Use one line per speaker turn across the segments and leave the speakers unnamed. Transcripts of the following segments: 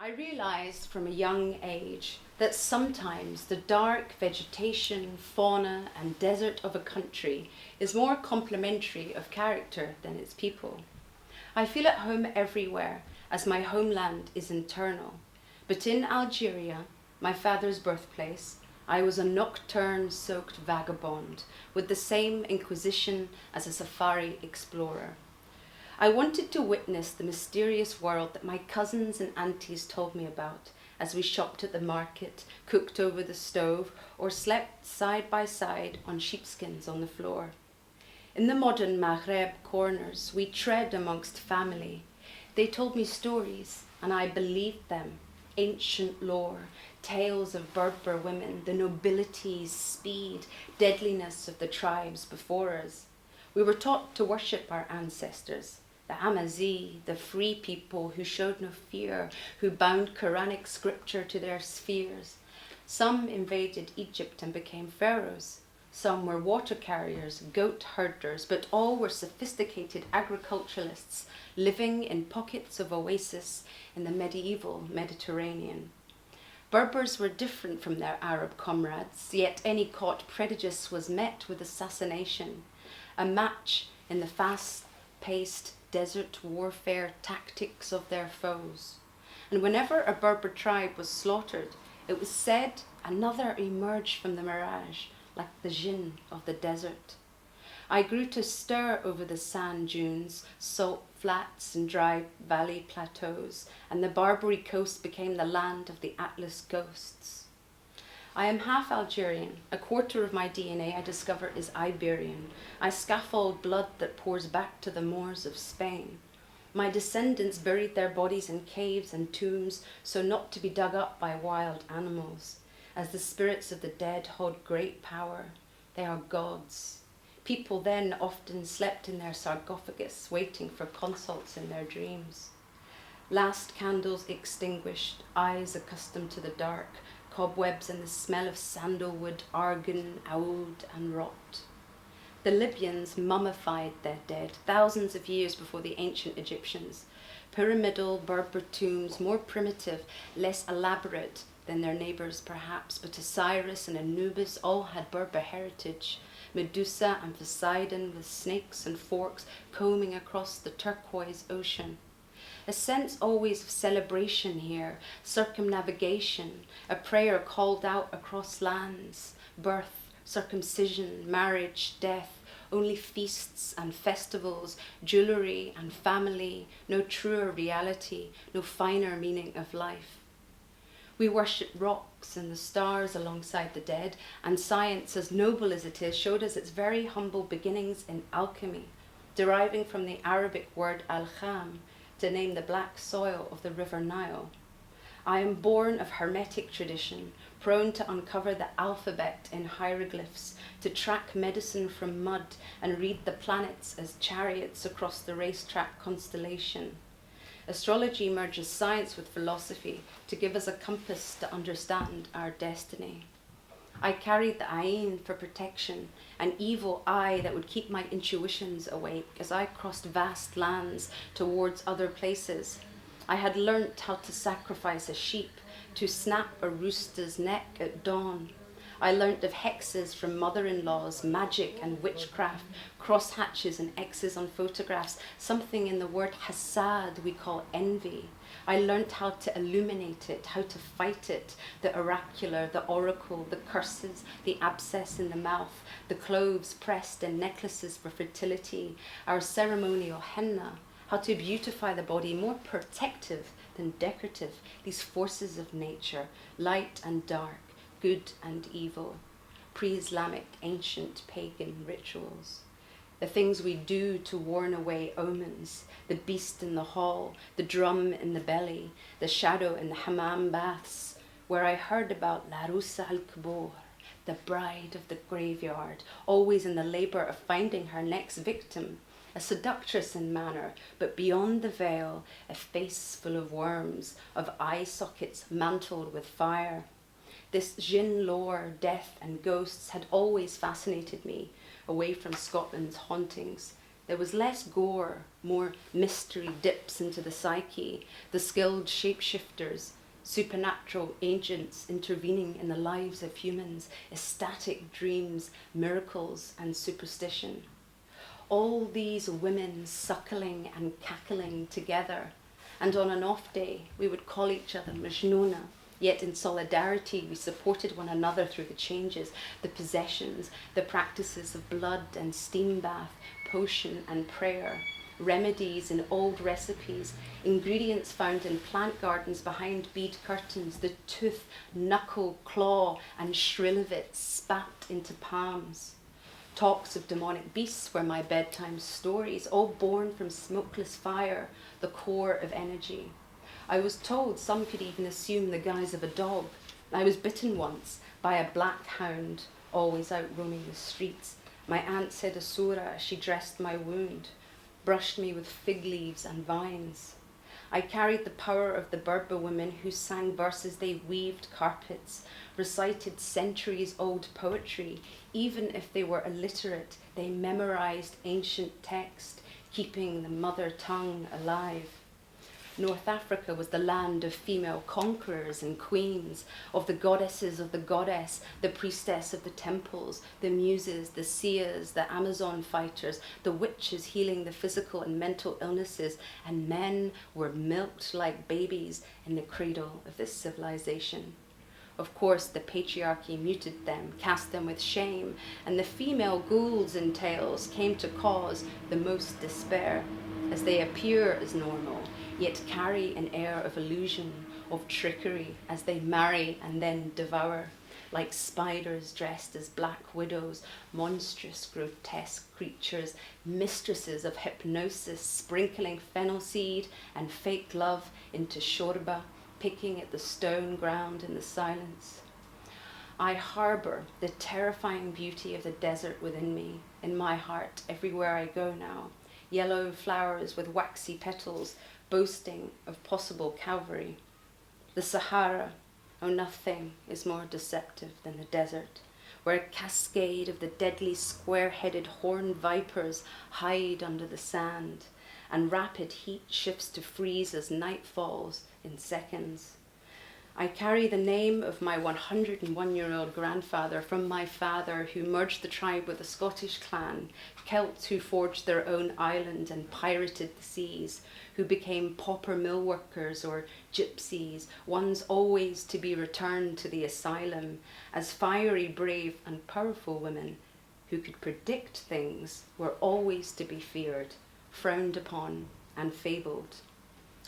I realized from a young age that sometimes the dark vegetation, fauna, and desert of a country is more complementary of character than its people. I feel at home everywhere, as my homeland is internal. But in Algeria, my father's birthplace, I was a nocturne-soaked vagabond with the same inquisition as a safari explorer. I wanted to witness the mysterious world that my cousins and aunties told me about as we shopped at the market, cooked over the stove, or slept side by side on sheepskins on the floor. In the modern Maghreb corners, we tread amongst family. They told me stories, and I believed them. Ancient lore, tales of Berber women, the nobility, speed, deadliness of the tribes before us. We were taught to worship our ancestors. The Amazi, the free people who showed no fear, who bound Quranic scripture to their spheres. Some invaded Egypt and became pharaohs. Some were water carriers, goat herders, but all were sophisticated agriculturalists living in pockets of oasis in the medieval Mediterranean. Berbers were different from their Arab comrades, yet any caught prejudice was met with assassination, a match in the fast-paced desert warfare tactics of their foes. And whenever a Berber tribe was slaughtered, it was said another emerged from the mirage, like the jinn of the desert. I grew to stir over the sand dunes, salt flats and dry valley plateaus, and the Barbary coast became the land of the Atlas ghosts. I am half Algerian. A quarter of my DNA I discover is Iberian. I scaffold blood that pours back to the moors of Spain. My descendants buried their bodies in caves and tombs so not to be dug up by wild animals. As the spirits of the dead hold great power, they are gods. People then often slept in their sarcophagus, waiting for consults in their dreams. Last candles extinguished, eyes accustomed to the dark, cobwebs and the smell of sandalwood, argan, oud, and rot. The Libyans mummified their dead thousands of years before the ancient Egyptians. Pyramidal Berber tombs, more primitive, less elaborate than their neighbours perhaps, but Osiris and Anubis all had Berber heritage. Medusa and Poseidon with snakes and forks combing across the turquoise ocean. A sense always of celebration here, circumnavigation, a prayer called out across lands, birth, circumcision, marriage, death, only feasts and festivals, jewellery and family, no truer reality, no finer meaning of life. We worship rocks and the stars alongside the dead, and science, as noble as it is, showed us its very humble beginnings in alchemy, deriving from the Arabic word al-kham, to name the black soil of the river Nile. I am born of Hermetic tradition, prone to uncover the alphabet in hieroglyphs, to track medicine from mud and read the planets as chariots across the racetrack constellation. Astrology merges science with philosophy to give us a compass to understand our destiny. I carried the Ain for protection, an evil eye that would keep my intuitions awake as I crossed vast lands towards other places. I had learnt how to sacrifice a sheep, to snap a rooster's neck at dawn. I learnt of hexes from mother-in-laws, magic and witchcraft, crosshatches and X's on photographs, something in the word hasad we call envy. I learnt how to illuminate it, how to fight it, the oracular, the oracle, the curses, the abscess in the mouth, the cloves pressed in necklaces for fertility, our ceremonial henna, how to beautify the body, more protective than decorative, these forces of nature, light and dark, good and evil, pre-Islamic, ancient, pagan rituals. The things we do to warn away omens, the beast in the hall, the drum in the belly, the shadow in the hammam baths, where I heard about La Rusa al-Kubur, the bride of the graveyard, always in the labour of finding her next victim, a seductress in manner, but beyond the veil, a face full of worms, of eye sockets mantled with fire. This jinn lore, death and ghosts had always fascinated me, away from Scotland's hauntings. There was less gore, more mystery dips into the psyche, the skilled shapeshifters, supernatural agents intervening in the lives of humans, ecstatic dreams, miracles, and superstition. All these women suckling and cackling together, and on an off day we would call each other Majnouna, yet in solidarity we supported one another through the changes, the possessions, the practices of blood and steam bath, potion and prayer, remedies in old recipes, ingredients found in plant gardens behind bead curtains, the tooth, knuckle, claw and shrill of it spat into palms. Talks of demonic beasts were my bedtime stories, all born from smokeless fire, the core of energy. I was told some could even assume the guise of a dog. I was bitten once by a black hound, always out roaming the streets. My aunt said a surah as she dressed my wound, brushed me with fig leaves and vines. I carried the power of the Berber women who sang verses they weaved carpets, recited centuries-old poetry. Even if they were illiterate, they memorized ancient text, keeping the mother tongue alive. North Africa was the land of female conquerors and queens, of the goddesses of the goddess, the priestess of the temples, the muses, the seers, the Amazon fighters, the witches healing the physical and mental illnesses, and men were milked like babies in the cradle of this civilization. Of course, the patriarchy muted them, cast them with shame, and the female ghouls in tales came to cause the most despair, as they appear as normal, yet carry an air of illusion, of trickery, as they marry and then devour, like spiders dressed as black widows, monstrous, grotesque creatures, mistresses of hypnosis, sprinkling fennel seed and fake love into shorba, picking at the stone ground in the silence. I harbour the terrifying beauty of the desert within me, in my heart, everywhere I go now. Yellow flowers with waxy petals, boasting of possible Calvary. The Sahara, oh, nothing is more deceptive than the desert, where a cascade of the deadly square-headed horned vipers hide under the sand, and rapid heat shifts to freeze as night falls in seconds. I carry the name of my 101-year-old grandfather from my father, who merged the tribe with a Scottish clan, Celts who forged their own island and pirated the seas, who became pauper mill workers or gypsies, ones always to be returned to the asylum, as fiery, brave and powerful women who could predict things were always to be feared, frowned upon and fabled.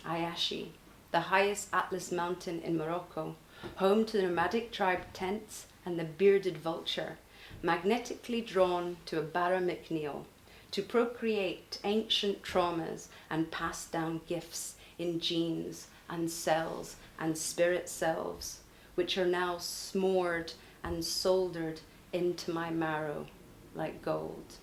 Ayashi, the highest Atlas mountain in Morocco, home to the nomadic tribe tents and the bearded vulture, magnetically drawn to a Bara McNeil, to procreate ancient traumas and pass down gifts in genes and cells and spirit selves, which are now smored and soldered into my marrow like gold.